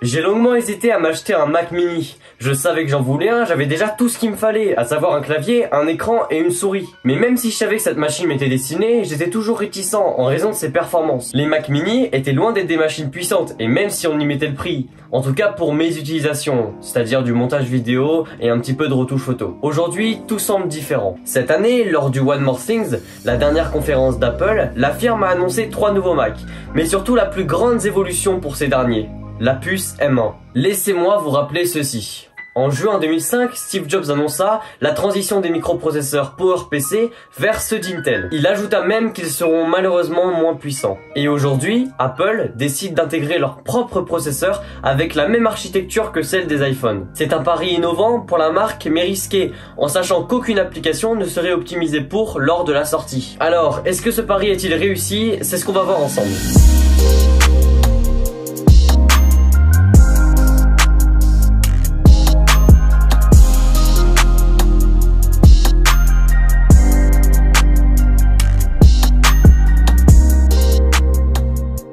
J'ai longuement hésité à m'acheter un Mac mini. Je savais que j'en voulais un, j'avais déjà tout ce qu'il me fallait, à savoir un clavier, un écran et une souris. Mais même si je savais que cette machine m'était destinée, j'étais toujours réticent en raison de ses performances. Les Mac mini étaient loin d'être des machines puissantes, et même si on y mettait le prix, en tout cas pour mes utilisations, c'est-à-dire du montage vidéo et un petit peu de retouche photo. Aujourd'hui, tout semble différent. Cette année, lors du One More Things, la dernière conférence d'Apple, la firme a annoncé 3 nouveaux Mac, mais surtout la plus grande évolution pour ces derniers. La puce M1. Laissez-moi vous rappeler ceci. En juin 2005, Steve Jobs annonça la transition des microprocesseurs PowerPC vers ceux d'Intel. Il ajouta même qu'ils seront malheureusement moins puissants. Et aujourd'hui, Apple décide d'intégrer leur propre processeur avec la même architecture que celle des iPhones. C'est un pari innovant pour la marque mais risqué, en sachant qu'aucune application ne serait optimisée pour lors de la sortie. Alors, est-ce que ce pari est-il réussi? C'est ce qu'on va voir ensemble.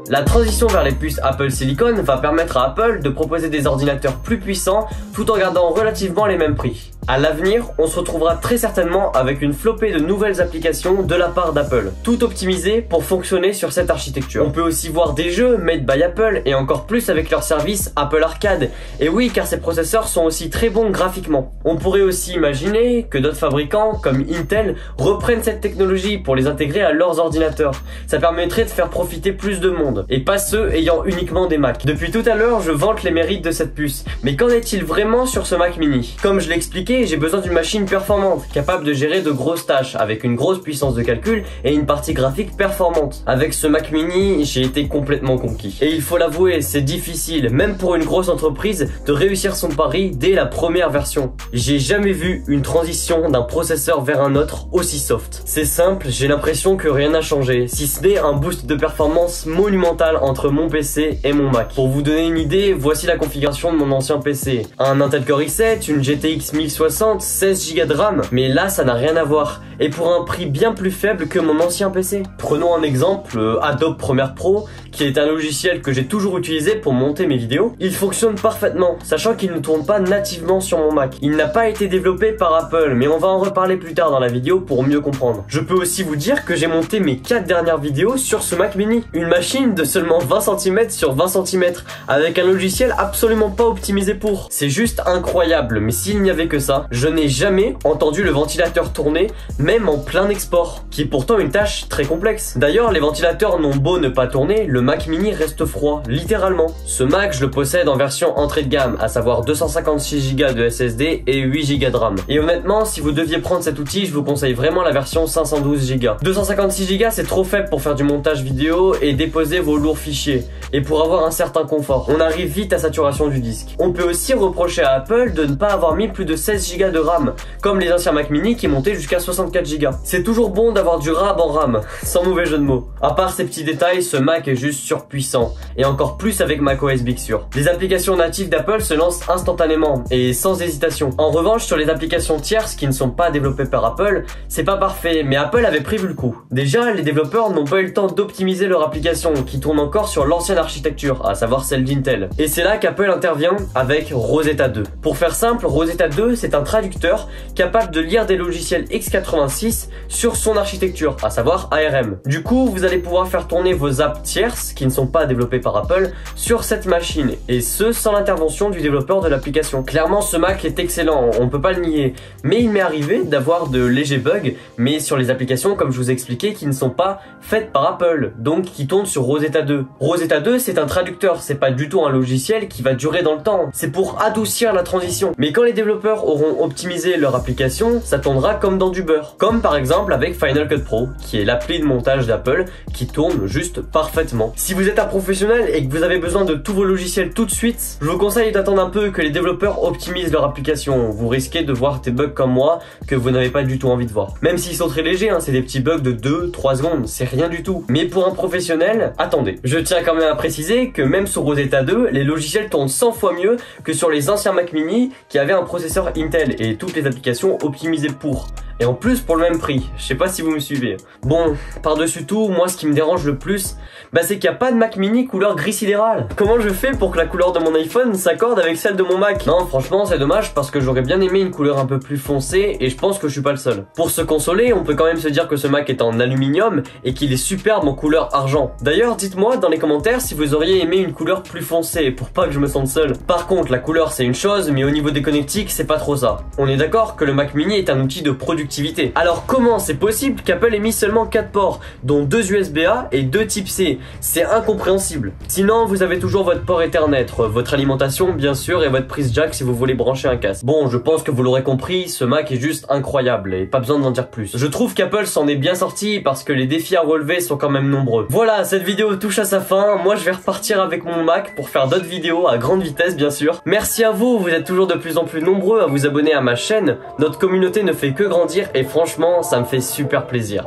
La transition vers les puces Apple Silicon va permettre à Apple de proposer des ordinateurs plus puissants tout en gardant relativement les mêmes prix. À l'avenir, on se retrouvera très certainement avec une flopée de nouvelles applications de la part d'Apple, tout optimisées pour fonctionner sur cette architecture. On peut aussi voir des jeux made by Apple et encore plus avec leur service Apple Arcade. Et oui, car ces processeurs sont aussi très bons graphiquement. On pourrait aussi imaginer que d'autres fabricants, comme Intel, reprennent cette technologie pour les intégrer à leurs ordinateurs. Ça permettrait de faire profiter plus de monde, et pas ceux ayant uniquement des Mac. Depuis tout à l'heure, je vante les mérites de cette puce, mais qu'en est-il vraiment sur ce Mac mini? Comme je l'ai expliqué, j'ai besoin d'une machine performante, capable de gérer de grosses tâches, avec une grosse puissance de calcul et une partie graphique performante. Avec ce Mac mini, j'ai été complètement conquis. Et il faut l'avouer, c'est difficile, même pour une grosse entreprise, de réussir son pari dès la première version. J'ai jamais vu une transition d'un processeur vers un autre aussi soft. C'est simple, j'ai l'impression que rien n'a changé, si ce n'est un boost de performance monumental entre mon PC et mon Mac. Pour vous donner une idée, voici la configuration de mon ancien PC. Un Intel Core i7, une GTX 1060, 16 Go de RAM, mais là ça n'a rien à voir, et pour un prix bien plus faible que mon ancien PC. Prenons un exemple, Adobe Premiere Pro, qui est un logiciel que j'ai toujours utilisé pour monter mes vidéos. Il fonctionne parfaitement, sachant qu'il ne tourne pas nativement sur mon Mac. Il n'a pas été développé par Apple, mais on va en reparler plus tard dans la vidéo pour mieux comprendre. Je peux aussi vous dire que j'ai monté mes 4 dernières vidéos sur ce Mac mini, une machine de seulement 20 cm sur 20 cm, avec un logiciel absolument pas optimisé pour. C'est juste incroyable, mais s'il n'y avait que ça, je n'ai jamais entendu le ventilateur tourner, même en plein export, qui est pourtant une tâche très complexe. D'ailleurs, les ventilateurs n'ont beau ne pas tourner, le Mac mini reste froid, littéralement. Ce Mac, je le possède en version entrée de gamme, à savoir 256 Go de SSD et 8 Go de RAM. Et honnêtement, si vous deviez prendre cet outil, je vous conseille vraiment la version 512 Go. 256 Go, c'est trop faible pour faire du montage vidéo et déposer vos lourds fichiers, et pour avoir un certain confort. On arrive vite à saturation du disque. On peut aussi reprocher à Apple de ne pas avoir mis plus de 16 Go de RAM, comme les anciens Mac mini qui montaient jusqu'à 64 Go. C'est toujours bon d'avoir du RAM en RAM, sans mauvais jeu de mots. À part ces petits détails, ce Mac est juste surpuissant, et encore plus avec macOS Big Sur. Les applications natives d'Apple se lancent instantanément, et sans hésitation. En revanche, sur les applications tierces qui ne sont pas développées par Apple, c'est pas parfait, mais Apple avait prévu le coup. Déjà, les développeurs n'ont pas eu le temps d'optimiser leur application, qui tourne encore sur l'ancienne architecture, à savoir celle d'Intel. Et c'est là qu'Apple intervient avec Rosetta 2. Pour faire simple, Rosetta 2, c'est un traducteur capable de lire des logiciels x86 sur son architecture, à savoir ARM. Du coup, vous allez pouvoir faire tourner vos apps tierces, qui ne sont pas développées par Apple, sur cette machine, et ce, sans l'intervention du développeur de l'application. Clairement, ce Mac est excellent, on peut pas le nier, mais il m'est arrivé d'avoir de légers bugs, mais sur les applications, comme je vous ai expliqué, qui ne sont pas faites par Apple, donc qui tournent sur Rosetta 2. Rosetta 2, c'est un traducteur, c'est pas du tout un logiciel qui va durer dans le temps, c'est pour adoucir la transition. Mais quand les développeurs auront optimisé leur application, ça tournera comme dans du beurre. Comme par exemple avec Final Cut Pro, qui est l'appli de montage d'Apple, qui tourne juste parfaitement. Si vous êtes un professionnel et que vous avez besoin de tous vos logiciels tout de suite, je vous conseille d'attendre un peu que les développeurs optimisent leur application. Vous risquez de voir des bugs comme moi que vous n'avez pas du tout envie de voir. Même s'ils sont très légers, c'est des petits bugs de 2-3 secondes, c'est rien du tout. Mais pour un professionnel, attendez. Je tiens quand même à préciser que même sur Rosetta 2, les logiciels tournent 100 fois mieux que sur les anciens Mac mini qui avaient un processeur Intel et toutes les applications optimisées pour. Et en plus pour le même prix, je sais pas si vous me suivez. Bon, par-dessus tout, moi ce qui me dérange le plus, c'est qu'il n'y a pas de Mac mini couleur gris sidéral. Comment je fais pour que la couleur de mon iPhone s'accorde avec celle de mon Mac? Non, franchement c'est dommage parce que j'aurais bien aimé une couleur un peu plus foncée et je pense que je suis pas le seul. Pour se consoler, on peut quand même se dire que ce Mac est en aluminium et qu'il est superbe en couleur argent. D'ailleurs, dites-moi dans les commentaires si vous auriez aimé une couleur plus foncée pour pas que je me sente seul. Par contre, la couleur c'est une chose, mais au niveau des connectiques, c'est pas trop ça. On est d'accord que le Mac mini est un outil de productivité. Alors comment c'est possible qu'Apple ait mis seulement 4 ports, dont 2 USB-A et 2 type C? C'est incompréhensible. Sinon, vous avez toujours votre port Ethernet, votre alimentation bien sûr et votre prise jack si vous voulez brancher un casque. Bon, je pense que vous l'aurez compris, ce Mac est juste incroyable et pas besoin d'en dire plus. Je trouve qu'Apple s'en est bien sorti parce que les défis à relever sont quand même nombreux. Voilà, cette vidéo touche à sa fin. Moi, je vais repartir avec mon Mac pour faire d'autres vidéos à grande vitesse bien sûr. Merci à vous, vous êtes toujours de plus en plus nombreux à vous abonner à ma chaîne. Notre communauté ne fait que grandir et franchement, ça me fait super plaisir.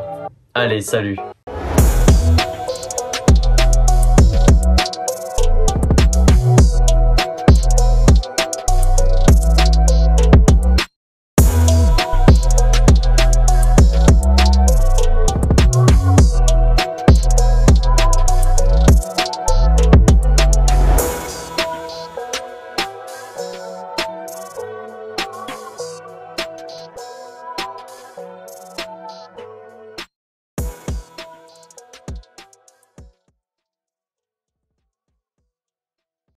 Allez, salut!